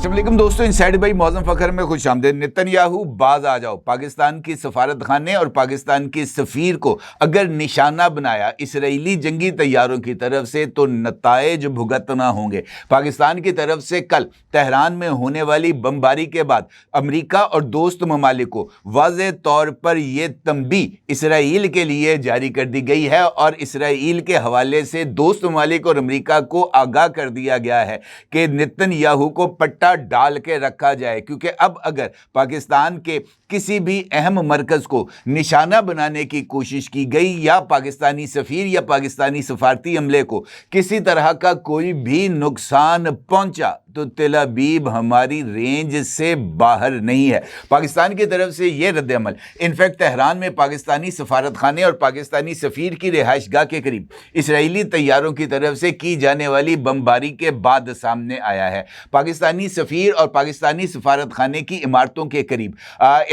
अस्सलामुअलैकुम दोस्तों, inside by Mauzam Fakhar में खुश आमदीद। नेतन्याहू बाज आ जाओ। पाकिस्तान की सफारतखाने और पाकिस्तान की सफ़ीर को अगर निशाना बनाया इसराइली जंगी तैयारों की तरफ से तो नताइज भुगतना होंगे। पाकिस्तान की तरफ से कल तेहरान में होने वाली बमबारी के बाद अमरीका और दोस्त ममालिक को वाज़ेह तौर पर यह तंबी इसराइल के लिए जारी कर दी गई है और इसराइल के हवाले से दोस्त ममालिक और अमरीका को आगाह कर दिया गया है कि नेतन्याहू को पट्टा डाल के रखा जाए, क्योंकि अब अगर पाकिस्तान के किसी भी अहम मरकज को निशाना बनाने की कोशिश की गई या पाकिस्तानी सफीर या पाकिस्तानी सफारती अमले को किसी तरह का कोई भी नुकसान पहुंचा तो तेल अवीव हमारी रेंज से बाहर नहीं है। पाकिस्तान की तरफ से यह रद्द-ए-अमल इनफैक्ट तेहरान में पाकिस्तानी सफारतखाने और पाकिस्तानी सफीर की रिहाइशगाह के करीब इसराइली तैयारों की तरफ से की जाने वाली बमबारी के बाद सामने आया है। पाकिस्तानी सफीर और पाकिस्तानी सफारतखाने की इमारतों के करीब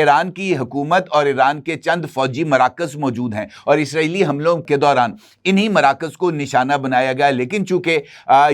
ईरान की हुकूमत और ईरान के चंद फौजी मराकज़ मौजूद हैं और इसराइली हमलों के दौरान इन्हीं मराकज़ को निशाना बनाया गया। लेकिन चूंकि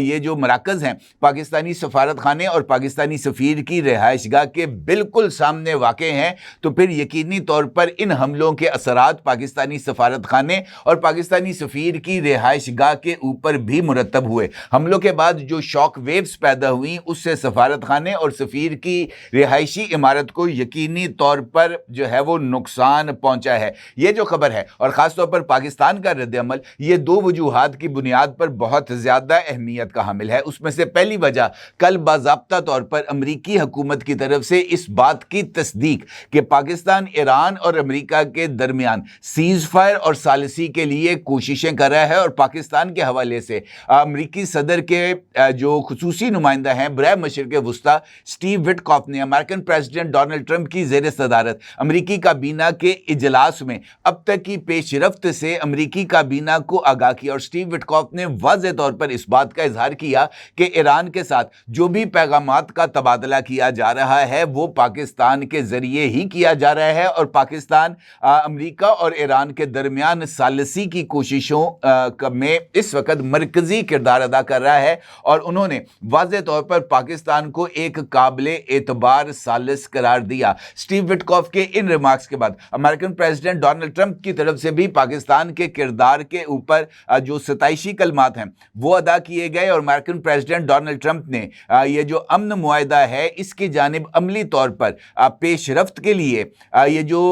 ये जो मराकज़ हैं पाकिस्तानी सफारतखाने और पाकिस्तानी सफीर की रिहाइशगाह के बिल्कुल सामने वाक़े हैं, तो फिर यकीनी तौर पर इन हमलों के असरात पाकिस्तानी सफारतखाने और पाकिस्तानी सफीर की रिहाइशगाह के ऊपर भी मुरतब हुए। हमलों के बाद जो शॉक वेव्स पैदा हुई उससे सफारतखाने और सफीर की रिहायशी इमारत को यकीनी तौर पर जो है वो नुकसान पहुंचा है। ये जो खबर है और ख़ासतौर पर पाकिस्तान का रद्द-ए-अमल, ये दो वजूहात की बुनियाद पर बहुत ज़्यादा अहमियत का हामिल है। उसमें से पहली वजह, कल बाज़ाब्ता तौर पर अमरीकी हुकूमत की तरफ से इस बात की तस्दीक कि पाकिस्तान ईरान और अमरीका के दरमियान सीज़ फायर और सालिसी के लिए कोशिशें कर रहा है और पाकिस्तान के हवाले से अमरीकी सदर के जो खुसूसी नुमाइंदा हैं बराए मशरिक़ वुस्ता स्टीव विटकॉफ ने अमेरिकन प्रेसिडेंट डोनाल्ड ट्रंप की ज़ेर सदारत अमरीकी काबीना के इजलास में अब तक की पेशरफ्त से अमरीकी काबीना को आगाह किया और स्टीव विटकॉफ ने वाज़ेह तौर पर इस बात का इजहार किया कि ईरान के साथ जो भी पैगामात का तबादला किया जा रहा है वो पाकिस्तान के ज़रिए ही किया जा रहा है और पाकिस्तान अमरीका और ईरान के दरमियान सालिसी की कोशिशों में इस वक्त मरकज़ी किरदार अदा कर रहा है और उन्होंने वाज़ेह तौर पर पाकिस्तान को एक काबिल एतबार सालिस करार दिया। स्टीव विटकॉफ के इन रिमार्क्स के बाद अमेरिकन प्रेसिडेंट डोनाल्ड ट्रंप की तरफ से भी पाकिस्तान के किरदार के ऊपर जो सताइशी कलमात हैं वो अदा किए गए और अमेरिकन प्रेसिडेंट डोनाल्ड ट्रंप ने ये जो अमन मुआहिदा है इसकी जानिब अमली तौर पर पेशरफ्त के लिए ये जो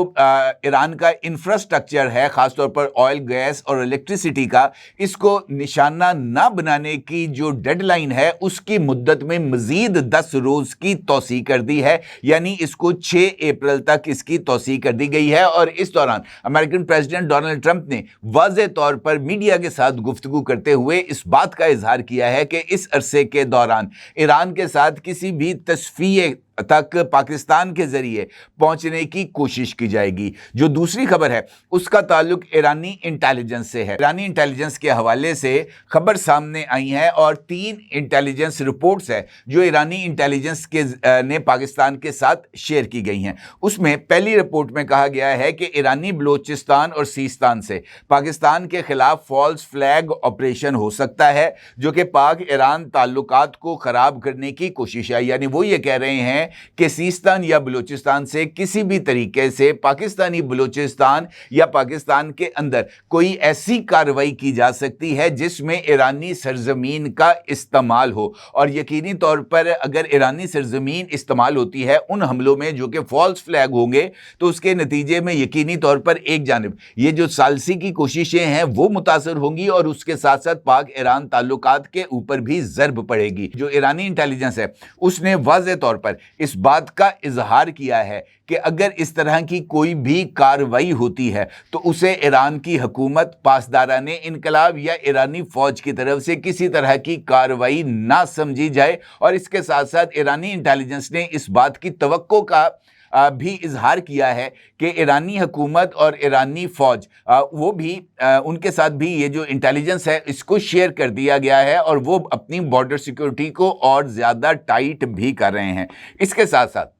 ईरान का इंफ्रास्ट्रक्चर है ख़ासतौर पर ऑयल, गैस और इलेक्ट्रिसिटी का, इसको निशाना ना बनाने की जो डेडलाइन है उसकी मुद्दत में मजीद 10 रोज़ की तौसी कर दी है, यानी इसको 6 अप्रैल तक इसकी तौसी कर दी गई है। और इस दौरान अमेरिकन प्रेसिडेंट डोनाल्ड ट्रंप ने वाज़ेह तौर पर मीडिया के साथ गुफ्तगू करते हुए इस बात का इजहार किया है कि इस अरसे के दौरान ईरान के साथ किसी भी तस्फीए तक पाकिस्तान के जरिए पहुंचने की कोशिश की जाएगी। जो दूसरी खबर है उसका ताल्लुक ईरानी इंटेलिजेंस से है। ईरानी इंटेलिजेंस के हवाले से खबर सामने आई है और 3 इंटेलिजेंस रिपोर्ट्स है जो ईरानी इंटेलिजेंस के ने पाकिस्तान के साथ शेयर की गई हैं। उसमें पहली रिपोर्ट में कहा गया है कि ईरानी बलोचिस्तान और सीस्तान से पाकिस्तान के खिलाफ फॉल्स फ्लैग ऑपरेशन हो सकता है जो कि पाक ईरान ताल्लुकात को ख़राब करने की कोशिश है। यानी वो ये कह रहे हैं कि सीस्तान या बलूचिस्तान से किसी भी तरीके से पाकिस्तानी बलूचिस्तान या पाकिस्तान के अंदर कोई ऐसी कार्रवाई की जा सकती है जिसमें ईरानी सरजमीन का इस्तेमाल हो और यकीनी तौर पर अगर ईरानी सरजमीन इस्तेमाल होती है उन हमलों में जो कि फॉल्स फ्लैग होंगे तो उसके नतीजे में यकीनी तौर पर एक जानिब ये जो सालसी की कोशिशें हैं वो मुतासर होंगी और उसके साथ साथ पाक ईरान ताल्लुकात के ऊपर भी ज़रब पड़ेगी। जो ईरानी इंटेलिजेंस है उसने वाज़ेह तौर पर इस बात का इजहार किया है कि अगर इस तरह की कोई भी कार्रवाई होती है तो उसे ईरान की हुकूमत, पासदाराने इनकलाब या ईरानी फ़ौज की तरफ से किसी तरह की कार्रवाई ना समझी जाए। और इसके साथ साथ ईरानी इंटेलिजेंस ने इस बात की तवक्को का भी इजहार किया है कि ईरानी हुकूमत और ईरानी फ़ौज वो भी उनके साथ भी ये जो इंटेलिजेंस है इसको शेयर कर दिया गया है और वो अपनी बॉर्डर सिक्योरिटी को और ज़्यादा टाइट भी कर रहे हैं। इसके साथ साथ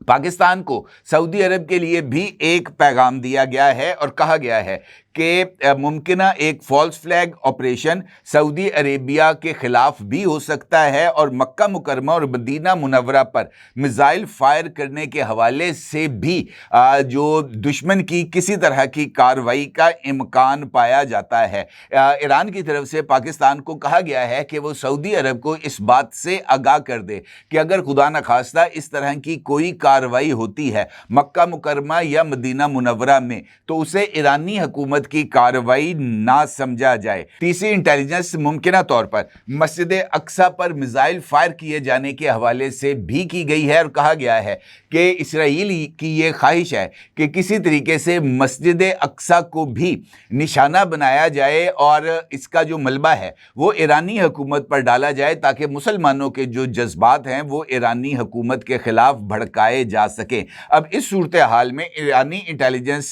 पाकिस्तान को सऊदी अरब के लिए भी एक पैगाम दिया गया है और कहा गया है कि मुमकिना एक false flag operation Saudi Arabia के खिलाफ भी हो सकता है और मक्का मुकरमा और मदीना मुनव्वरा पर मिसाइल फायर करने के हवाले से भी जो दुश्मन की किसी तरह की कार्रवाई का इम्कान पाया जाता है। ईरान की तरफ से पाकिस्तान को कहा गया है कि वो सऊदी अरब को इस बात से आगाह कर दे कि अगर खुदा न खास्ता इस तरह की कोई कार्रवाई होती है मक्का मुकरमा या मदीना मुनव्वरा में तो उसे ईरानी हुकूमत की कार्रवाई ना समझा जाए। तीसरी इंटेलिजेंस मुमकिना तौर पर मस्जिद अक्सा पर मिसाइल फायर किए जाने के हवाले से भी की गई है और कहा गया है कि इसराइल की ये ख्वाहिश है कि किसी तरीके से मस्जिद अक्सा को भी निशाना बनाया जाए और इसका जो मलबा है वो ईरानी हुकूमत पर डाला जाए ताकि मुसलमानों के जो जज्बात हैं वो ईरानी हुकूमत के खिलाफ भड़काए जा सकें। अब इस सूरत हाल में ईरानी इंटेलिजेंस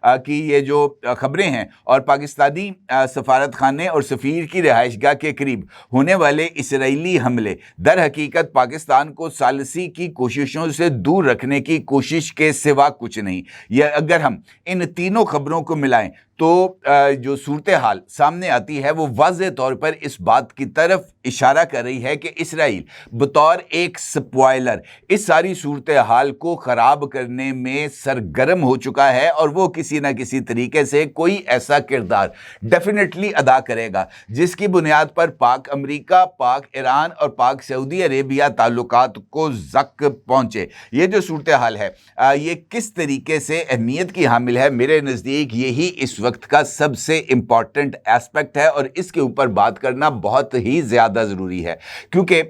की ये जो खबरें हैं और पाकिस्तानी सफारत खाने और सफ़ीर की रिहाइशगाह के करीब होने वाले इसराइली हमले दर हकीकत पाकिस्तान को सालसी की कोशिशों से दूर रखने की कोशिश के सिवा कुछ नहीं। यह अगर हम इन तीनों खबरों को मिलाएं तो जो सूरत हाल सामने आती है वो वाज़ेह तौर पर इस बात की तरफ इशारा कर रही है कि इसराइल बतौर एक स्पॉइलर इस सारी सूरत हाल को ख़राब करने में सरगर्म हो चुका है और वो किसी न किसी तरीके से कोई ऐसा किरदार डेफिनेटली अदा करेगा जिसकी बुनियाद पर पाक अमेरिका, पाक ईरान और पाक सऊदी अरेबिया ताल्लुकात को ज़क पहुँचे। ये जो सूरत हाल है ये किस तरीके से अहमियत की हामिल है, मेरे नज़दीक यही इस वक्त का सबसे इंपॉर्टेंट एस्पेक्ट है और इसके ऊपर बात करना बहुत ही ज़्यादा ज़रूरी है क्योंकि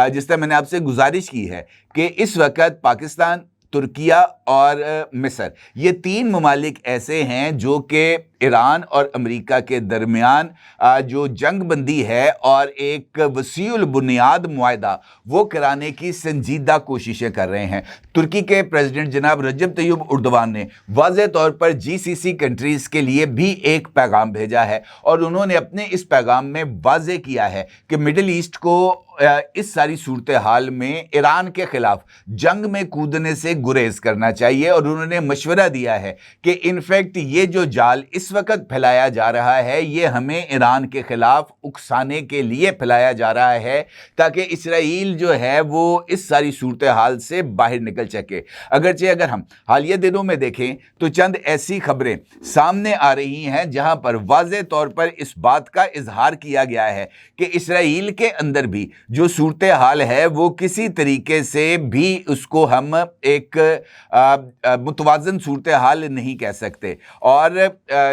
जिस तरह मैंने आपसे गुजारिश की है कि इस वक्त पाकिस्तान, तुर्किया और मिस्र ये तीन ममालिक ऐसे हैं जो कि ईरान और अमेरिका के दरमियान जो जंग बंदी है और एक वसीउल बुनियाद मुआहदा वो कराने की संजीदा कोशिशें कर रहे हैं। तुर्की के प्रेसिडेंट जनाब रजब तैयब उर्दवान ने वाज़ेह तौर पर जीसीसी कंट्रीज़ के लिए भी एक पैगाम भेजा है और उन्होंने अपने इस पैगाम में वाज़ेह किया है कि मिडिल ईस्ट को इस सारी सूरत हाल में ईरान के खिलाफ जंग में कूदने से गुरेज करना चाहिए और उन्होंने मशवरा दिया है कि इनफैक्ट ये जो जाल इस वक्त फैलाया जा रहा है ये हमें ईरान के खिलाफ उकसाने के लिए फैलाया जा रहा है ताकि इसराइल जो है वो इस सारी सूरत हाल से बाहर निकल सके। अगर हम हालिया दिनों में देखें तो चंद ऐसी खबरें सामने आ रही हैं जहां पर वाज़ेह तौर पर इस बात का इजहार किया गया है कि इसराइल के अंदर भी जो सूरत हाल है वो किसी तरीके से भी उसको हम एक मुतवाज़न सूरत हाल नहीं कह सकते और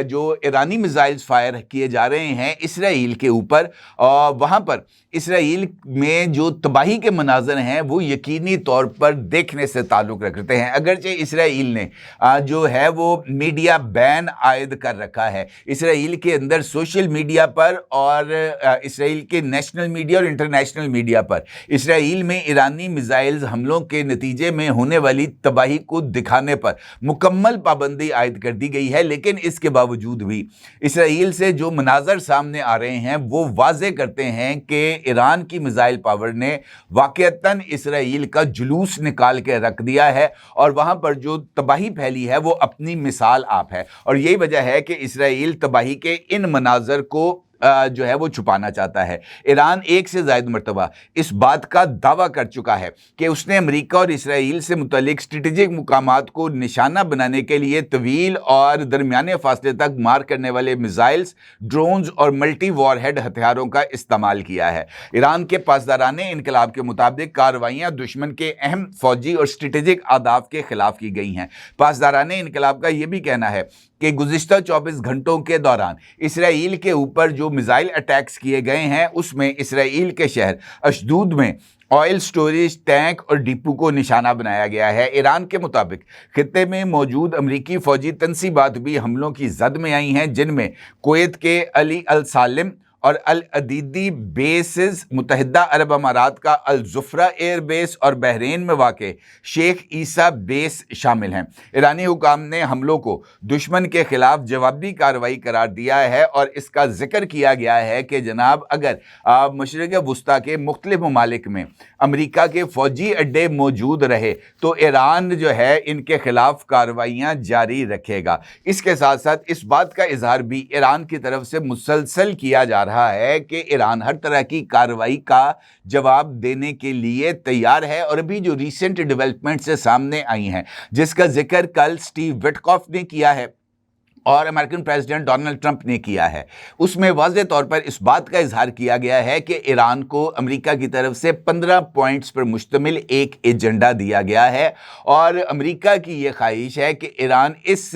जो ईरानी मिसाइल्स फायर किए जा रहे हैं इसराइल के ऊपर वहाँ पर इसराइल में जो तबाही के मनाज़र हैं वो यकीनी तौर पर देखने से ताल्लुक़ रखते हैं। अगरचे इसराइल ने जो है वो मीडिया बैन आयद कर रखा है इसराइल के अंदर सोशल मीडिया पर और इसराइल के नेशनल मीडिया और इंटरनेशनल मीडिया पर इसराइल में ईरानी मिसाइल्स हमलों के नतीजे में होने वाली तबाही को दिखाने पर मुकम्मल पाबंदी आयद कर दी गई है। लेकिन इसके बावजूद भी इसराइल से जो मनाज़र सामने आ रहे हैं वो वाज़ेह करते हैं कि ईरान की मिसाइल पावर ने वाक़अतन इसराइल का जुलूस निकाल के रख दिया है और वहाँ पर जो तबाही फैली है वो अपनी मिसाल आप है और यही वजह है कि इसराइल तबाही के इन मनाज़र को जो है वो छुपाना चाहता है। ईरान एक से ज़ायद मरतबा इस बात का दावा कर चुका है कि उसने अमेरिका और इसराइल से मुतल्लिक स्ट्रेटेजिक मुकामात को निशाना बनाने के लिए तवील और दरमियाने फासले तक मार करने वाले मिसाइल्स, ड्रोन्स और मल्टी वॉरहेड हथियारों का इस्तेमाल किया है। ईरान के पासदाराने इनकलाब के मुताबिक कार्रवाइयाँ दुश्मन के अहम फौजी और स्ट्रेटेजिक आदाफ के खिलाफ की गई हैं। पासदाराने इनकलाब का यह भी कहना है कि गुज़िश्ता 24 घंटों के दौरान इसराइल के ऊपर जो मिसाइल अटैक्स किए गए हैं उसमें इसराइल के शहर अशदूद में ऑयल स्टोरेज टैंक और डिपो को निशाना बनाया गया है। ईरान के मुताबिक खित्ते में मौजूद अमरीकी फ़ौजी तनसीबात भी हमलों की जद में आई हैं जिनमें कुवैत के अली अल सालिम और अल अदीदी बेसेस, मुत्तहिदा अरब अमारात का अल जुफ्रा एयर बेस और बहरीन में वाक़े शेख ईसा बेस शामिल हैं। ईरानी हुकाम ने हमलों को दुश्मन के खिलाफ जवाबी कार्रवाई करार दिया है और इसका जिक्र किया गया है कि जनाब अगर मशरिक़ वुस्ता के मुख्तलिफ ममालिक में अमेरिका के फ़ौजी अड्डे मौजूद रहे तो ईरान जो है इनके खिलाफ कार्रवाइयाँ जारी रखेगा। इसके साथ साथ इस बात का इजहार भी ईरान की तरफ से मुसलसल किया जा रहा है कि ईरान हर तरह की कार्रवाई का जवाब देने के लिए तैयार है। और अभी जो रिसेंट डेवलपमेंट से सामने आई हैं, जिसका जिक्र कल स्टीव विटकॉफ ने किया है और अमेरिकन प्रेसिडेंट डोनाल्ड ट्रंप ने किया है, उसमें वाज़ेह तौर पर इस बात का इजहार किया गया है कि ईरान को अमेरिका की तरफ से 15 पॉइंट्स पर मुश्तमिल एक एजेंडा दिया गया है और अमेरिका की ये ख्वाहिश है कि ईरान इस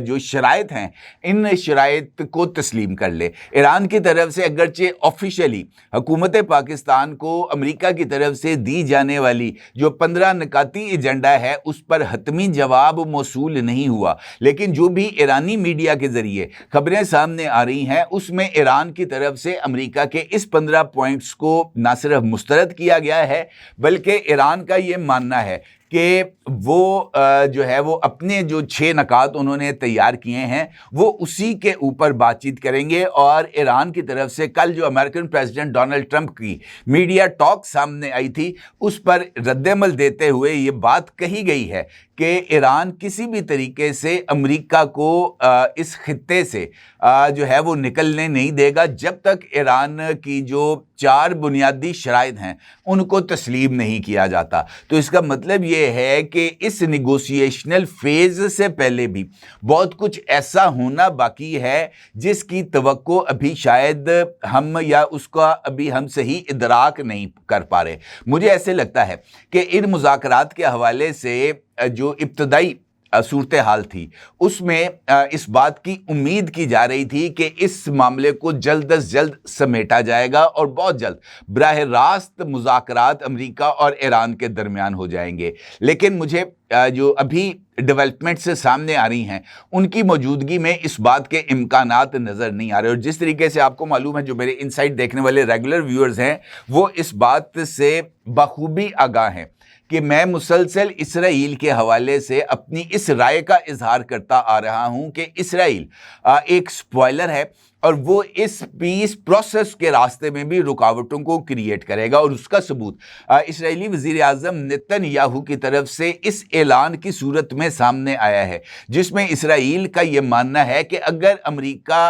जो शराइत हैं इन शराइत को तस्लीम कर ले। ईरान की तरफ से अगरचे ऑफिशियली हुकूमत पाकिस्तान को अमेरिका की तरफ से दी जाने वाली जो 15 निकाती एजेंडा है उस पर हतमी जवाब मौसूल नहीं हुआ, लेकिन जो भी ईरानी मीडिया के जरिए खबरें सामने आ रही हैं उसमें ईरान की तरफ से अमेरिका के इस 15 पॉइंट्स को ना सिर्फ मुस्तरद किया गया है बल्कि ईरान का ये मानना है कि वो जो है वो अपने जो 6 नकात उन्होंने तैयार किए हैं वो उसी के ऊपर बातचीत करेंगे। और ईरान की तरफ से कल जो अमेरिकन प्रेसिडेंट डोनाल्ड ट्रंप की मीडिया टॉक सामने आई थी उस पर रद्दमल देते हुए ये बात कही गई है कि ईरान किसी भी तरीके से अमेरिका को इस खित्ते से जो है वो निकलने नहीं देगा जब तक ईरान की जो 4 बुनियादी शराइत हैं उनको तस्लीम नहीं किया जाता। तो इसका मतलब ये है कि इस निगोशिएशनल फेज से पहले भी बहुत कुछ ऐसा होना बाकी है जिसकी तवक्को अभी शायद हम या उसका अभी हम सही इदराक नहीं कर पा रहे। मुझे ऐसे लगता है कि इन मुज़ाकरात के हवाले से जो इब्तदाई सूरत हाल थी उसमें इस बात की उम्मीद की जा रही थी कि इस मामले को जल्द अज जल्द समेटा जाएगा और बहुत जल्द बराह रास्त मुज़ाकरात अमेरिका और ईरान के दरमियान हो जाएंगे। लेकिन मुझे जो अभी डेवलपमेंट से सामने आ रही हैं उनकी मौजूदगी में इस बात के इम्कानात नज़र नहीं आ रहे। और जिस तरीके से आपको मालूम है, जो मेरे इनसाइट देखने वाले रेगुलर व्यूअर्स हैं वो इस बात से बखूबी आगाह हैं कि मैं मुसलसल इसराइल के हवाले से अपनी इस राय का इजहार करता आ रहा हूं कि इसराइल एक स्पॉइलर है और वो इस पीस प्रोसेस के रास्ते में भी रुकावटों को क्रिएट करेगा। और उसका सबूत इसराइली वज़ीर आज़म नेतन्याहू की तरफ से इस ऐलान की सूरत में सामने आया है, जिसमें इसराइल का ये मानना है कि अगर अमेरिका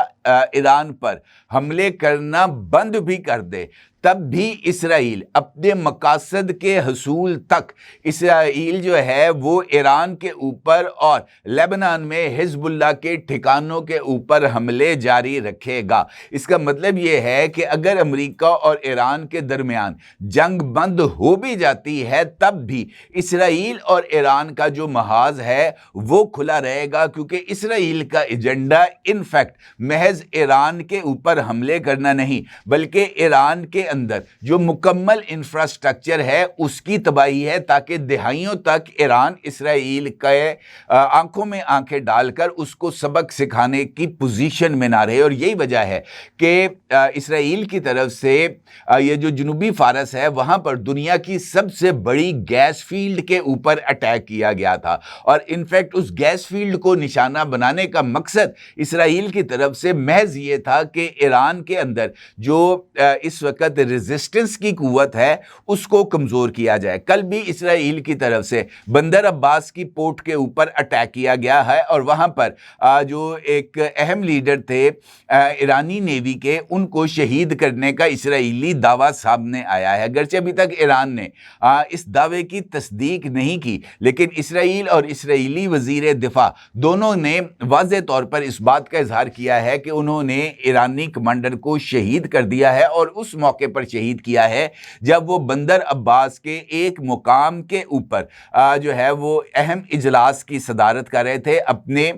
ईरान पर हमले करना बंद भी कर दे तब भी इसराइल अपने मकासद के हसूल तक इसराइल जो है वो ईरान के ऊपर और लेबनान में हिजबुल्लाह के ठिकानों के ऊपर हमले जारी रखेगा। इसका मतलब ये है कि अगर अमेरिका और ईरान के दरमियान जंग बंद हो भी जाती है तब भी इसराइल और ईरान का जो महाज है वो खुला रहेगा, क्योंकि इसराइल का एजेंडा इनफैक्ट महज ईरान के ऊपर हमले करना नहीं बल्कि ईरान के अंदर जो मुकम्मल इंफ्रास्ट्रक्चर है उसकी तबाही है, ताकि दहाइयों तक ईरान इसराइल के आंखों में आंखें डालकर उसको सबक सिखाने की पोजीशन में ना रहे। और यही वजह है कि इसराइल की तरफ से ये जो जनूबी फारस है वहां पर दुनिया की सबसे बड़ी गैस फील्ड के ऊपर अटैक किया गया था और इनफैक्ट उस गैस फील्ड को निशाना बनाने का मकसद इसराइल की तरफ से महज ये था कि ईरान के अंदर जो इस वक्त रेजिस्टेंस की कुव्वत है उसको कमज़ोर किया जाए। कल भी इसराइल की तरफ से बंदर अब्बास की पोर्ट के ऊपर अटैक किया गया है और वहाँ पर जो एक अहम लीडर थे ईरानी नेवी के, उनको शहीद करने का इसराइली दावा सामने आया है। अगरचे अभी तक ईरान ने इस दावे की तस्दीक नहीं की, लेकिन इसराइल और इसराइली वज़ीर दिफा दोनों ने वाज़ेह तौर पर इस बात का इजहार किया है कि उन्होंने ईरानी कमांडर को शहीद कर दिया है और उस मौके पर शहीद किया है जब वो बंदर अब्बास के एक मुकाम के ऊपर जो है वो अहम इजलास की सदारत कर रहे थे अपने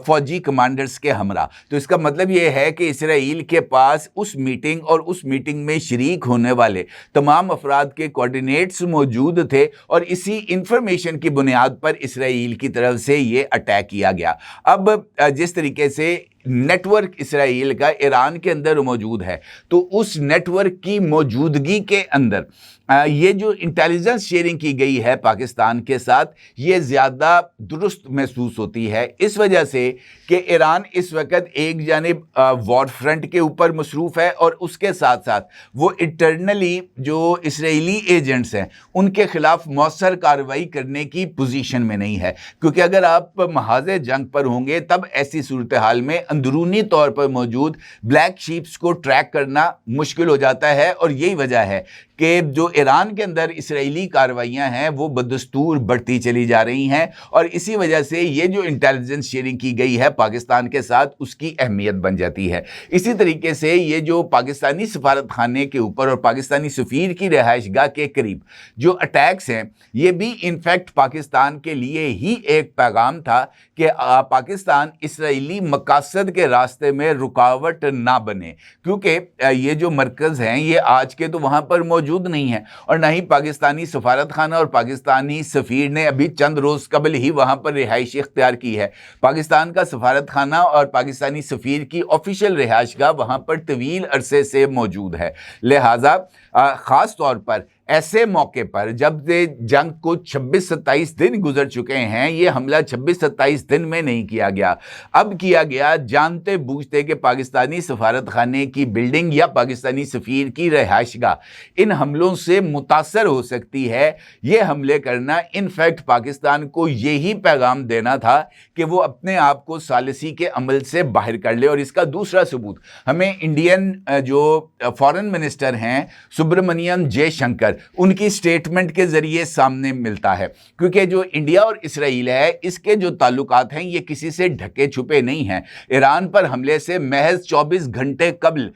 फौजी कमांडर्स के हमरा। तो इसका मतलब ये है कि इसराइल के पास उस मीटिंग और उस मीटिंग में शरीक होने वाले तमाम अफराद के कोऑर्डिनेट्स मौजूद थे और इसी इंफॉर्मेशन की बुनियाद पर इसराइल की तरफ से ये अटैक किया गया। अब जिस तरीके से नेटवर्क इसराइल का ईरान के अंदर मौजूद है, तो उस नेटवर्क की मौजूदगी के अंदर ये जो इंटेलिजेंस शेयरिंग की गई है पाकिस्तान के साथ, ये ज़्यादा दुरुस्त महसूस होती है, इस वजह से कि ईरान इस वक्त एक जानिब वॉर फ्रंट के ऊपर मसरूफ़ है और उसके साथ साथ वो इंटरनली जो इसराइली एजेंट्स हैं उनके ख़िलाफ़ मौसर कार्रवाई करने की पोजीशन में नहीं है। क्योंकि अगर आप महाज़े जंग पर होंगे तब ऐसी सूरत हाल में अंदरूनी तौर पर मौजूद ब्लैक शीप्स को ट्रैक करना मुश्किल हो जाता है, और यही वजह है कि जो ईरान के अंदर इसराइली कार्रवाइयाँ हैं वो बदस्तूर बढ़ती चली जा रही हैं, और इसी वजह से ये जो इंटेलिजेंस शेयरिंग की गई है पाकिस्तान के साथ उसकी अहमियत बन जाती है। इसी तरीके से ये जो पाकिस्तानी सफारत खाने के ऊपर और पाकिस्तानी सफ़ीर की रिहाइशगाह के करीब जो अटैक्स हैं, ये भी इनफैक्ट पाकिस्तान के लिए ही एक पैगाम था कि पाकिस्तान इसराइली मकासद के रास्ते में रुकावट ना बने, क्योंकि ये जो मरकज़ हैं ये आज के तो वहाँ पर मौजूद नहीं है, और ना ही पाकिस्तानी सफारत खाना और पाकिस्तानी सफ़ीर ने अभी चंद रोज़ कबल ही वहाँ पर रिहाइश इख्तियार की है। पाकिस्तान का सफारत खाना और पाकिस्तानी सफ़ीर की ऑफिशियल रिहाइशगाह वहाँ पर तवील अरसे से मौजूद है। लिहाजा ख़ास तौर पर ऐसे मौके पर जब से जंग को 26-27 दिन गुजर चुके हैं, ये हमला 26-27 दिन में नहीं किया गया, अब किया गया जानते बूझते कि पाकिस्तानी सफारत खाने की बिल्डिंग या पाकिस्तानी सफ़ीर की रिहाइशगाह इन हमलों से मुतासर हो सकती है। ये हमले करना इनफैक्ट पाकिस्तान को यही पैगाम देना था कि वो अपने आप को सालिसी के अमल से बाहर कर ले। और इसका दूसरा सबूत हमें इंडियन जो फॉरेन मिनिस्टर हैं सुब्रमण्यम जयशंकर, उनकी स्टेटमेंट के जरिए सामने मिलता है, क्योंकि जो इंडिया और इसराइल है इसके जो ताल्लुकात हैं ये किसी से ढके छुपे नहीं हैं। ईरान पर हमले से महज 24 घंटे कबल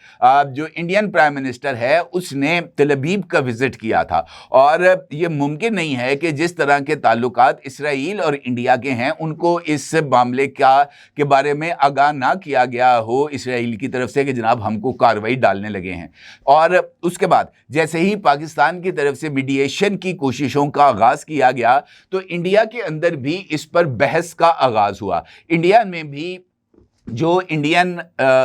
जो इंडियन प्राइम मिनिस्टर है उसने तेल अवीव का विजिट किया था, और ये मुमकिन नहीं है कि जिस तरह के ताल्लुकात इसराइल और इंडिया के हैं उनको इस मामले के बारे में आगाह ना किया गया हो इसराइल की तरफ से कि जनाब हमको कार्रवाई डालने लगे हैं। और उसके बाद जैसे ही पाकिस्तान की तरफ से मीडिएशन की कोशिशों का आगाज किया गया तो इंडिया के अंदर भी इस पर बहस का आगाज हुआ। इंडिया में भी जो इंडियन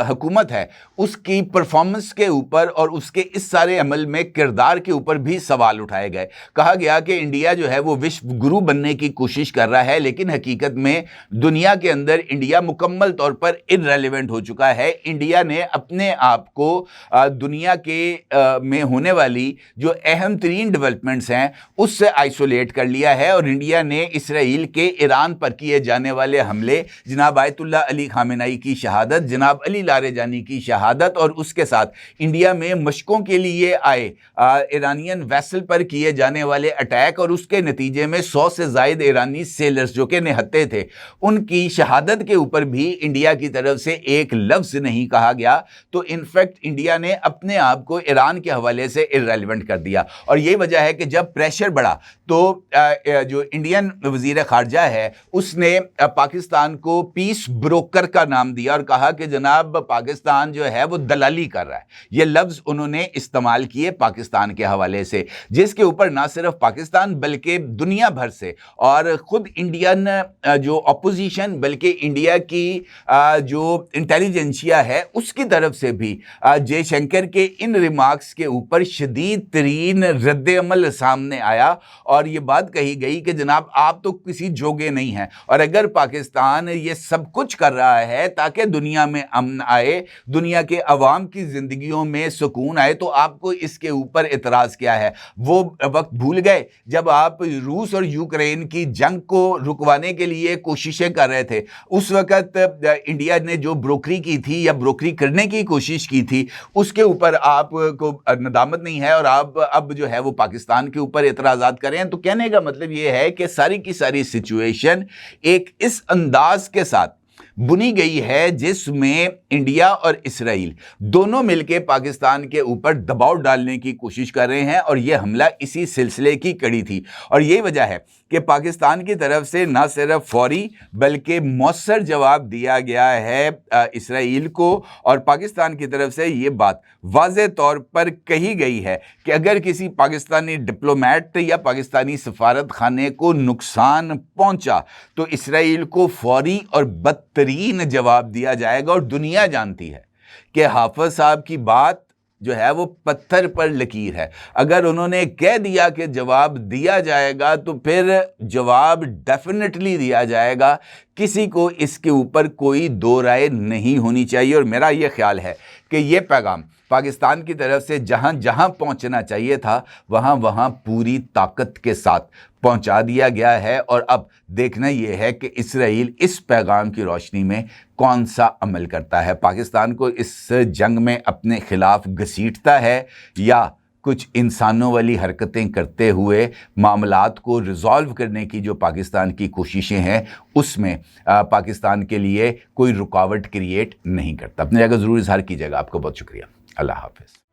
हुकूमत है उसकी परफॉर्मेंस के ऊपर और उसके इस सारे अमल में किरदार के ऊपर भी सवाल उठाए गए। कहा गया कि इंडिया जो है वो विश्व गुरु बनने की कोशिश कर रहा है, लेकिन हकीकत में दुनिया के अंदर इंडिया मुकम्मल तौर पर इररेलेवेंट हो चुका है। इंडिया ने अपने आप को दुनिया के में होने वाली जो अहम तरीन डेवलपमेंट्स हैं उससे आइसोलेट कर लिया है, और इंडिया ने इसराइल के ईरान पर किए जाने वाले हमले, जनाब आयतुल्लाह अली खामेनी की शहादत, जनाब अली लारेजानी की शहादत, और उसके साथ इंडिया में मशकों के लिए आए ईरानियन वेसल पर किए जाने वाले अटैक और उसके नतीजे में 100 से ज़ायद ईरानी सेलर्स जो कि निहत्ते थे उनकी शहादत के ऊपर भी इंडिया की तरफ से एक लफ्ज़ नहीं कहा गया। तो इनफैक्ट इंडिया ने अपने आप को ईरान के हवाले से इररेलेवेंट कर दिया, और यही वजह है कि जब प्रेशर बढ़ा तो जो इंडियन वज़ीर ख़ारजा है उसने पाकिस्तान को पीस ब्रोकर का नाम दिया और कहा कि जनाब पाकिस्तान जो है वो दलाली कर रहा है। ये लफ्ज़ उन्होंने इस्तेमाल किए पाकिस्तान के हवाले से, जिसके ऊपर ना सिर्फ पाकिस्तान बल्कि दुनिया भर से और ख़ुद इंडियन जो अपोजिशन बल्कि इंडिया की जो इंटेलिजेंसिया है उसकी तरफ से भी जयशंकर के इन रिमार्क्स के ऊपर शदीद तरीन रद्द-ए-अमल सामने आया, और ये बात कही गई कि जनाब आप तो किसी जोगे नहीं हैं, और अगर पाकिस्तान ये सब कुछ कर रहा है ताकि दुनिया में अमन आए, दुनिया के अवाम की ज़िंदगियों में सुकून आए, तो आपको इसके ऊपर इतराज़ क्या है। वो वक्त भूल गए जब आप रूस और यूक्रेन की जंग को रुकवाने के लिए कोशिशें कर रहे थे। उस वक्त इंडिया ने जो ब्रोकरी की थी या ब्रोकरी करने की कोशिश की थी उसके ऊपर आपको नदामत नहीं है, और आप अब जो है वो पाकिस्तान के ऊपर इतराज़ात करें। तो कहने का मतलब ये है कि सारी की सारी सिचुएशन एक इस अंदाज के साथ बुनी गई है जिसमें इंडिया और इसराइल दोनों मिलकर पाकिस्तान के ऊपर दबाव डालने की कोशिश कर रहे हैं, और यह हमला इसी सिलसिले की कड़ी थी। और यही वजह है कि पाकिस्तान की तरफ से ना सिर्फ फौरी बल्कि मौसर जवाब दिया गया है इसराइल को, और पाकिस्तान की तरफ से ये बात वाज़े तौर पर कही गई है कि अगर किसी पाकिस्तानी डिप्लोमेट या पाकिस्तानी सफारत खाने को नुकसान पहुंचा तो इसराइल को फौरी और बदतरीन तरीन जवाब दिया जाएगा। और दुनिया जानती है कि हाफिज साहब की बात जो है वो पत्थर पर लकीर है। अगर उन्होंने कह दिया कि जवाब दिया जाएगा तो फिर जवाब डेफिनेटली दिया जाएगा। किसी को इसके ऊपर कोई दो राय नहीं होनी चाहिए। और मेरा ये ख्याल है कि ये पैगाम पाकिस्तान की तरफ से जहां जहां पहुंचना चाहिए था वहां वहां पूरी ताकत के साथ पहुंचा दिया गया है। और अब देखना यह है कि इसराइल इस पैगाम की रोशनी में कौन सा अमल करता है, पाकिस्तान को इस जंग में अपने खिलाफ घसीटता है या कुछ इंसानों वाली हरकतें करते हुए मामलात को रिजॉल्व करने की जो पाकिस्तान की कोशिशें हैं उसमें पाकिस्तान के लिए कोई रुकावट क्रिएट नहीं करता। अपनी जगह ज़रूर इजहार कीजिएगा। आपको बहुत शुक्रिया। अल्लाह हाफिज़।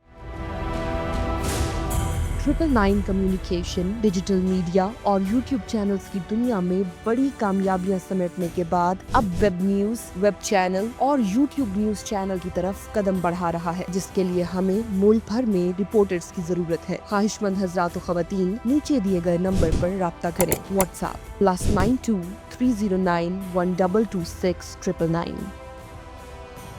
999 कम्युनिकेशन, डिजिटल मीडिया और यूट्यूब चैनल्स की दुनिया में बड़ी कामयाबियां समेटने के बाद अब वेब न्यूज, वेब चैनल और यूट्यूब न्यूज चैनल की तरफ कदम बढ़ा रहा है, जिसके लिए हमें मुल्क भर में रिपोर्टर्स की जरूरत है। ख्वाहिशमंद हजरात व खवातीन नीचे दिए गए नंबर पर राब्ता करें। व्हाट्सएप +92 309 1226 999।